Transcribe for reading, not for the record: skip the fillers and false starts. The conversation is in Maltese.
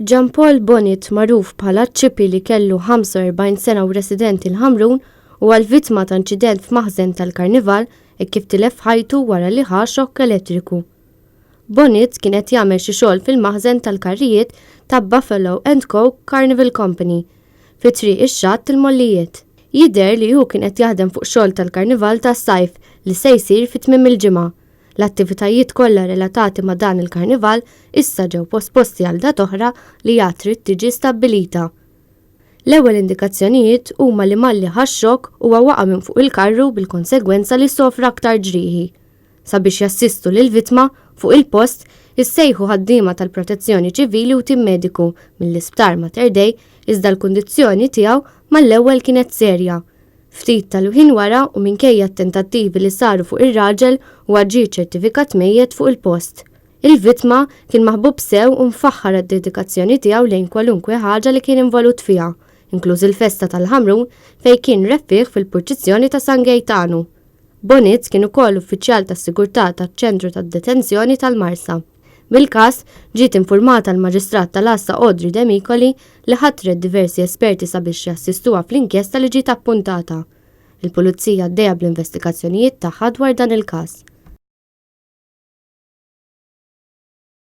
Jean Paul Bonett, magħruf bħala l-Chippy li kellu 45 sena u residenti l-Ħamrun, huwa l-vittma ta' inċident f'maħżen tal-Karnival kif tilef ħajtu wara li ħa xokk elettriku. Bonett kien qed jagħmel xi xogħol fil-maħżen tal-karrijiet ta' Buffalo & Co Carnival Company fi triq ix-xatt il-Mollijiet. Jidher li hu kien qed jaħdem fuq xogħol tal-Karnival tas-sajf li se jsir fit-tmiem il-ġimgħa. L-attivitajiet kollha relatati ma' dan il-Karnival issa ġew posposti għal dat oħra li trid tiġi stabbilita. L-ewwel indikazzjonijiet huma li malli ħax-xokk huwa waqa' minn fuq il-karru bil-konsegwenza li sofra aktar ġrieħi. Sabiex jassistu lill-vittma fuq il-post issejħu ħaddiema tal-Protezzjoni Ċivili u tim mediku mill-isptar Mater Dei iżda l-kundizzjoni tiegħu mal-ewwel kienet serja. Ftit tal-ħin wara u minkejja t-tentattivi li saru fuq ir-raġel huwa ġie ċertifikat mejjed fuq il-post. Il-vittma kien maħbub sew u mfaħħar għad-dedikazzjoni tiegħu lejn kwalunkwe ħaġa li kien involut fiha, inkluż il-festa tal-Ħamrun fejn kien rebbieħ fil-purċizzjoni ta' San Gaetanu. Bonett kien ukoll uffiċjal tas-sigurtà taċ-ċentru tad-detenzjoni tal-Marsa. Bil-każ ġiet infurmata l-Maġistrat tal-Assa Audrey Demicoli li ħattret diversi esperti sabiex jassistuha fl-inkjesta li ġiet appuntata. Il-Pulizija għaddejja bl-investigazzjonijiet tagħha dwar dan il-każ.